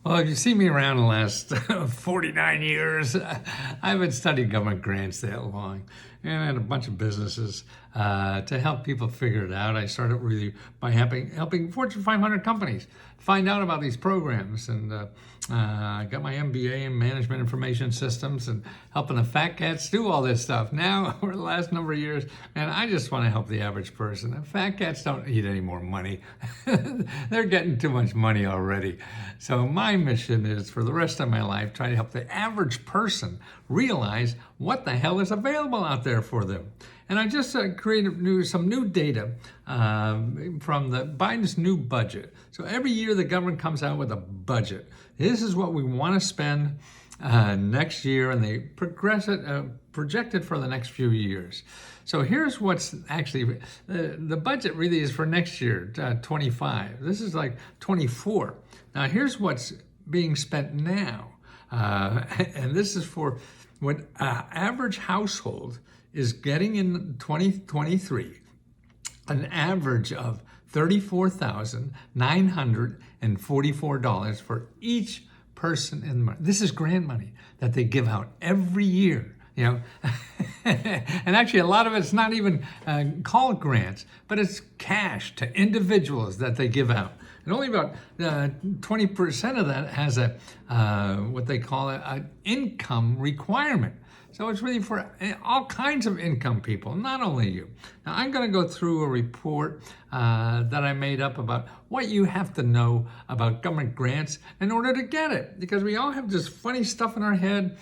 Well, if you see me around the last 49 years, I haven't studied government grants that long. And I had a bunch of businesses to help people figure it out. I started really by helping Fortune 500 companies find out about these programs. And I got my MBA in Management Information Systems and helping the fat cats do all this stuff. Now, over the last number of years, man, I just want to help the average person. The fat cats don't need any more money. They're getting too much money already. So my mission is, for the rest of my life, try to help the average person realize what the hell is available out there for them. And I just created some new data from Biden's new budget. So every year the government comes out with a budget. This is what we want to spend next year, and they project it for the next few years. So here's what's actually, the budget really is for next year, 25. This is like 24. Now here's what's being spent now. And this is for what average household is getting in 2023, an average of $34,944 for each person in the month. This is grant money that they give out every year. You know, and actually a lot of it's not even called grants, but it's cash to individuals that they give out. And only about 20% of that has a what they call an income requirement. So it's really for all kinds of income people, not only you. Now I'm going to go through a report that I made up about what you have to know about government grants in order to get it, because we all have this funny stuff in our head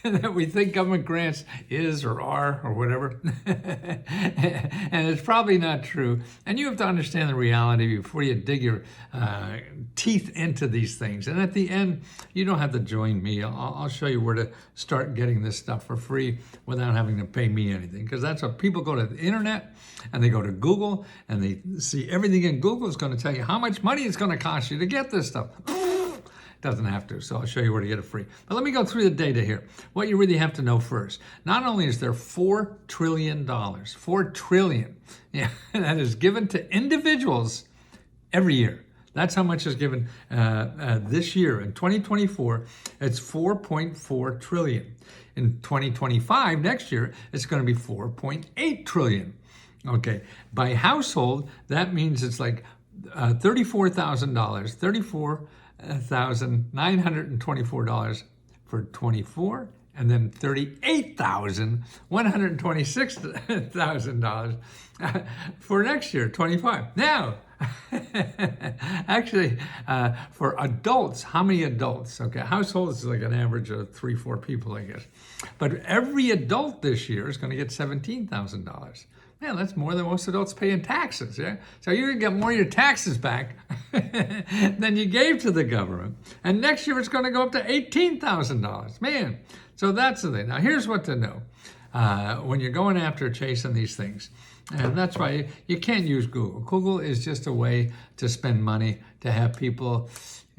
that we think government grants is or are or whatever. And it's probably not true. And you have to understand the reality before you dig your teeth into these things. And at the end, you don't have to join me. I'll show you where to start getting this stuff for free without having to pay me anything. Because that's what people go to the internet and they go to Google and they see everything in Google is going to tell you how much money it's going to cost you to get this stuff. Doesn't have to, so I'll show you where to get it free. But let me go through the data here. What you really have to know first. Not only is there $4 trillion, $4 trillion, yeah, that is given to individuals every year. That's how much is given this year. In 2024, it's 4.4 trillion. In 2025, next year, it's going to be 4.8 trillion. Okay, by household, that means it's like $34,000, $34,924 for 24, and then $38,126,000 for next year, 25. Now, actually, for adults, how many adults? Okay, households is like an average of 3-4 people, I guess. But every adult this year is going to get $17,000. Man, that's more than most adults pay in taxes, yeah? So you're gonna get more of your taxes back than you gave to the government. And next year it's gonna go up to $18,000. Man, so that's the thing. Now here's what to know when you're going after chasing these things. And that's why you can't use Google. Google is just a way to spend money, to have people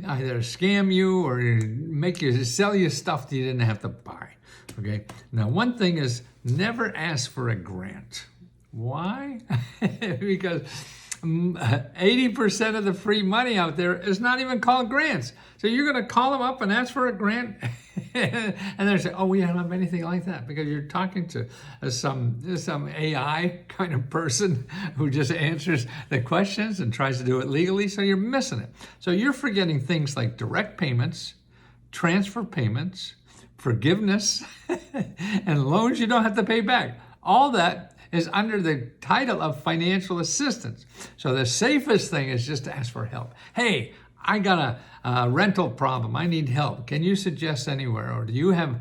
either scam you or make you sell you stuff that you didn't have to buy, okay? Now one thing is, never ask for a grant. Why? Because 80% of the free money out there is not even called grants. So you're going to call them up and ask for a grant, and they're saying, "Oh, we don't have anything like that," because you're talking to some AI kind of person who just answers the questions and tries to do it legally. So you're missing it. So you're forgetting things like direct payments, transfer payments, forgiveness, and loans you don't have to pay back. All that is under the title of financial assistance. So the safest thing is just to ask for help. Hey, I got a rental problem. I need help. Can you suggest anywhere? Or do you have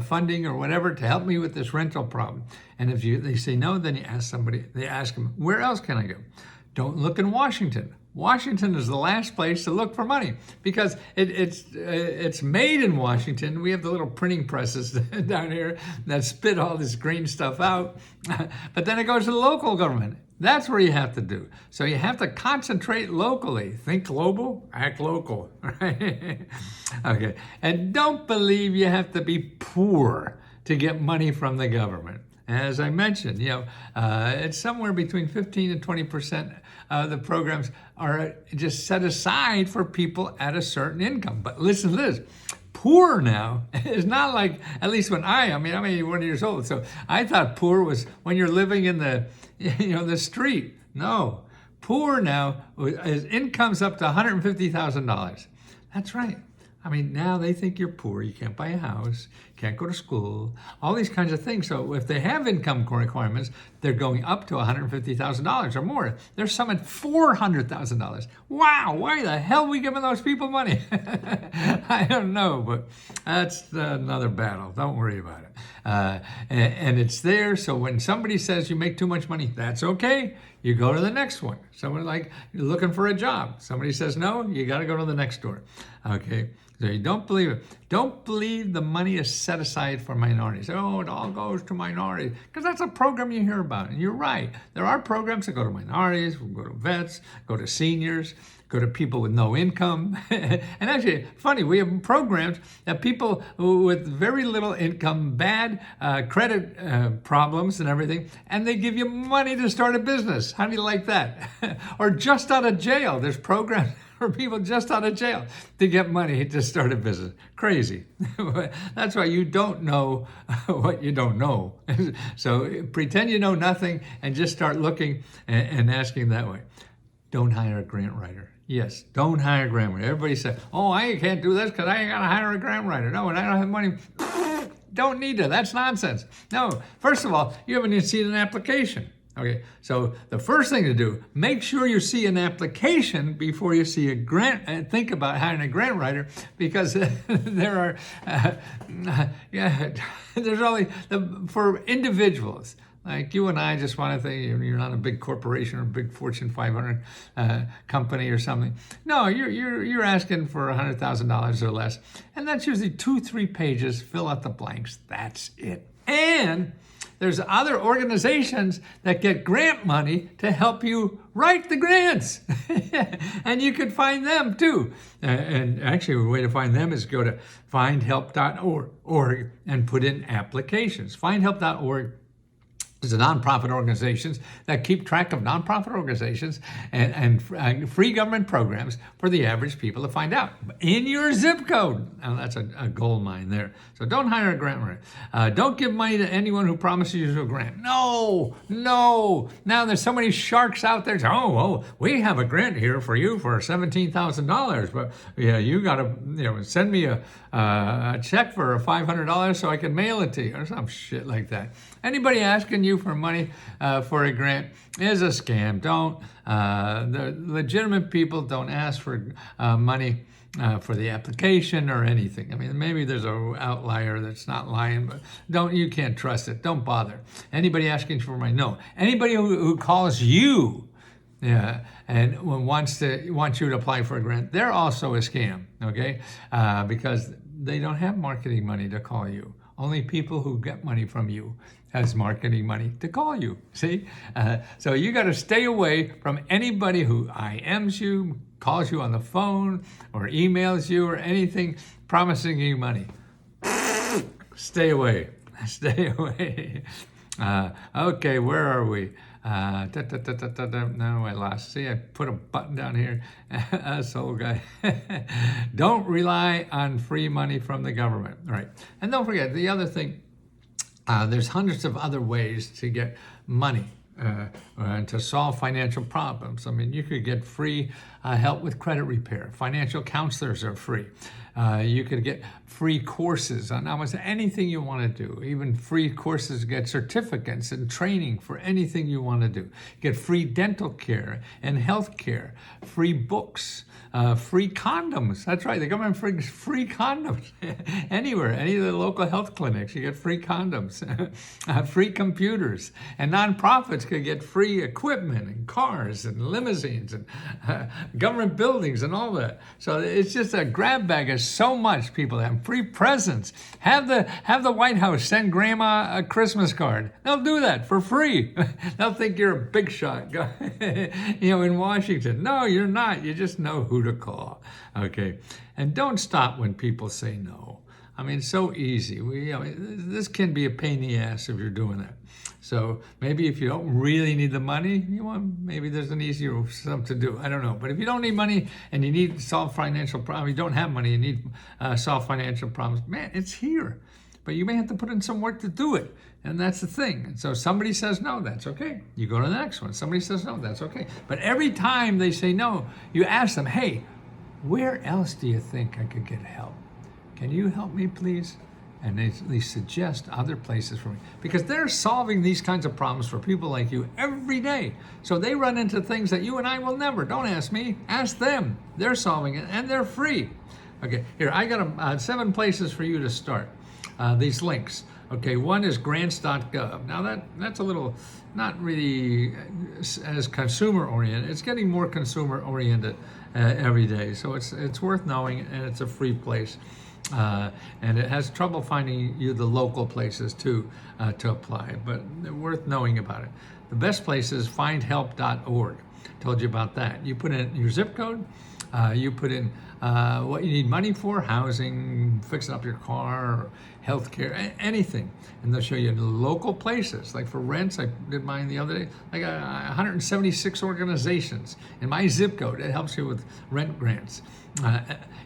funding or whatever to help me with this rental problem? And if they say no, then you ask somebody, they ask them, where else can I go? Don't look in Washington. Washington is the last place to look for money because it's made in Washington. We have the little printing presses down here that spit all this green stuff out, but then it goes to the local government. That's where you have to do. So you have to concentrate locally. Think global, act local, right? Okay, and don't believe you have to be poor to get money from the government. as I mentioned. It's somewhere between 15 and 20% of the programs are just set aside for people at a certain income. But listen to this. Poor now is not like, at least when I'm 81 years old. So I thought poor was when you're living in the street. No, poor now is incomes up to $150,000. That's right. Now they think you're poor. You can't buy a house, can't go to school, all these kinds of things. So if they have income requirements, they're going up to $150,000 or more. There's some at $400,000. Wow, why the hell are we giving those people money? I don't know, but that's another battle. Don't worry about it. And it's there, so when somebody says you make too much money, that's okay. You go to the next one. Someone like, you're looking for a job. Somebody says no, you got to go to the next door. Okay? So you don't believe it. Don't believe the money is set aside for minorities. Oh, it all goes to minorities. Because that's a program you hear about. And you're right. There are programs that go to minorities, go to vets, go to seniors, go to people with no income. And actually, funny, we have programs that people with very little income, bad credit problems and everything, and they give you money to start a business. How do you like that? Or just out of jail. There's programs for people just out of jail to get money to start a business. Crazy. That's why you don't know what you don't know. So pretend you know nothing and just start looking and asking that way. Don't hire a grant writer. Yes, don't hire a grant writer. Everybody says, oh, I can't do this because I ain't got to hire a grant writer. No, and I don't have money. Don't need to. That's nonsense. No, first of all, you haven't even seen an application. Okay, so the first thing to do, make sure you see an application before you see a grant, and think about hiring a grant writer, because there are, there's only, for individuals, like you and I just want to think you're not a big corporation or a big Fortune 500 company or something. No, you're asking for $100,000 or less, and that's usually 2-3 pages. Fill out the blanks. That's it. And there's other organizations that get grant money to help you write the grants. And you could find them too. And actually, a way to find them is go to findhelp.org and put in applications. Findhelp.org is a nonprofit organizations that keep track of nonprofit organizations and free government programs for the average people to find out in your zip code. Now that's a gold mine there. So don't hire a grant writer. Don't give money to anyone who promises you a grant. No. Now there's so many sharks out there. Oh, we have a grant here for you for $17,000, but yeah, you got to send me a check for $500 so I can mail it to you or some shit like that. Anybody asking you for money for a grant is a scam. Don't. The legitimate people don't ask for money for the application or anything. Maybe there's an outlier that's not lying, but you can't trust it. Don't bother. Anybody asking for money, no. Anybody who calls you, and wants you to apply for a grant, they're also a scam, okay? Because they don't have marketing money to call you. Only people who get money from you has marketing money to call you. See? So you got to stay away from anybody who IMs you, calls you on the phone, or emails you, or anything promising you money. Stay away. Stay away. Okay, where are we? No, I lost. See, I put a button down here. Asshole guy. Don't rely on free money from the government. Right. And don't forget, the other thing, there's hundreds of other ways to get money to solve financial problems. You could get free help with credit repair. Financial counselors are free. You could get free courses on almost anything you want to do. Even free courses, get certificates and training for anything you want to do. Get free dental care and health care, free books, free condoms. That's right, the government brings free condoms anywhere, any of the local health clinics. You get free condoms, free computers, and nonprofits could get free equipment and cars and limousines and government buildings and all that. So it's just a grab bag of so much. People have free presents. Have the White House send grandma a Christmas card. They'll do that for free. They'll think you're a big shot in Washington. No, you're not. You just know who to call. Okay. And don't stop when people say no. I mean, it's so easy. This can be a pain in the ass if you're doing that. So maybe if you don't really need the money, maybe there's an easier stuff to do. I don't know. But if you don't need money and you need to solve financial problems, you don't have money, you need solve financial problems, man, it's here. But you may have to put in some work to do it. And that's the thing. And so somebody says no, that's okay. You go to the next one. Somebody says no, that's okay. But every time they say no, you ask them, hey, where else do you think I could get help? Can you help me, please? And they suggest other places for me, because they're solving these kinds of problems for people like you every day. So they run into things that you and I will never. Don't ask me, ask them. They're solving it, and they're free. Okay, here, I got 7 places for you to start. These links. Okay, one is grants.gov. Now that's a little, not really as consumer oriented. It's getting more consumer oriented every day. So it's worth knowing, and it's a free place. And it has trouble finding you the local places to apply, but worth knowing about it. The best place is findhelp.org. Told you about that. You put in your zip code, you put in what you need money for, housing, fixing up your car, healthcare, anything. And they'll show you the local places. Like for rents, I did mine the other day, like 176 organizations in my zip code. It helps you with rent grants.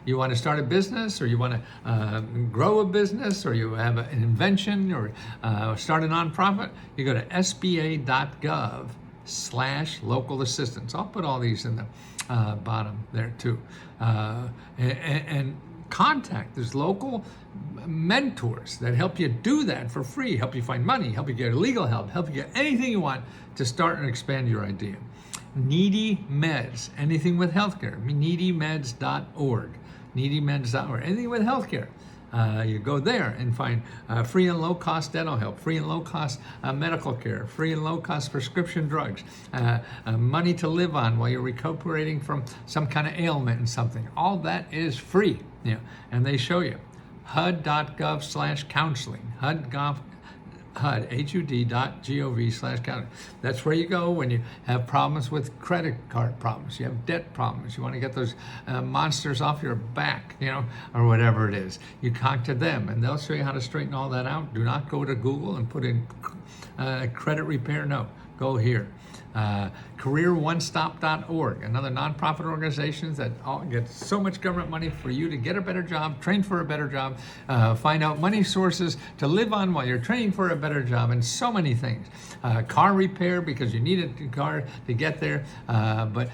You want to start a business, or you want to grow a business, or you have an invention, or start a nonprofit, you go to sba.gov/local assistance. I'll put all these in the bottom there too. And contact, there's local mentors that help you do that for free, help you find money, help you get legal help, help you get anything you want to start and expand your idea. Needy Meds, anything with healthcare, needymeds.org, needymeds.org, anything with healthcare. You go there and find free and low-cost dental help, free and low-cost medical care, free and low-cost prescription drugs, money to live on while you're recuperating from some kind of ailment and something. All that is free, and they show you. HUD.gov/counseling, HUD.gov/counseling. That's where you go when you have problems with credit card problems, you have debt problems, you want to get those monsters off your back, or whatever it is. You contact them, and they'll show you how to straighten all that out. Do not go to Google and put in credit repair. No, go here. CareerOneStop.org, another nonprofit organization that gets so much government money for you to get a better job, train for a better job, find out money sources to live on while you're training for a better job, and so many things. Car repair, because you need a car to get there, but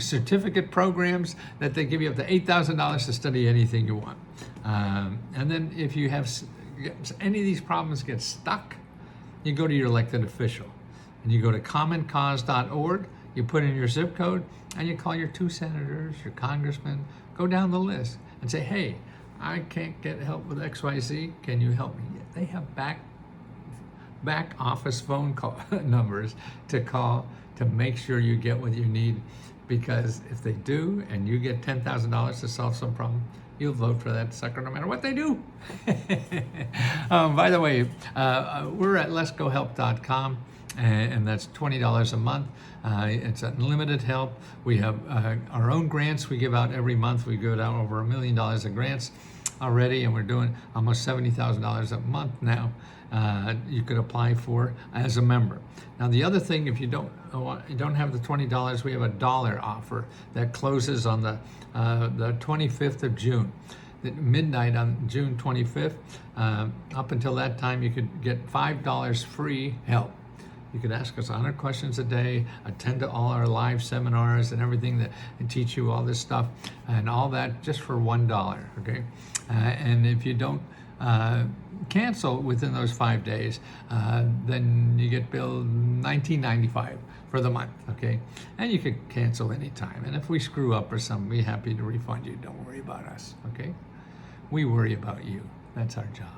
certificate programs that they give you up to $8,000 to study anything you want. And then if you have any of these problems get stuck, you go to your elected official. And you go to commoncause.org, you put in your zip code, and you call your 2 senators, your congressmen, go down the list and say, hey, I can't get help with XYZ, can you help me? They have back office phone call numbers to call to make sure you get what you need, because if they do and you get $10,000 to solve some problem, you'll vote for that sucker no matter what they do. By the way, we're at letsgohelp.com. And that's $20 a month. It's unlimited help. We have our own grants we give out every month. We give out over $1 million of grants already, and we're doing almost $70,000 a month now. You could apply for as a member. Now, the other thing, if you don't have the $20, we have a $1 offer that closes on the 25th of June. At midnight on June 25th. Up until that time, you could get $5 free help. You could ask us 100 questions a day, attend to all our live seminars and everything that teach you all this stuff, and all that just for $1, okay? And if you don't cancel within those 5 days, then you get billed $19.95 for the month, okay? And you could cancel anytime. And if we screw up or something, we're happy to refund you. Don't worry about us, okay? We worry about you. That's our job.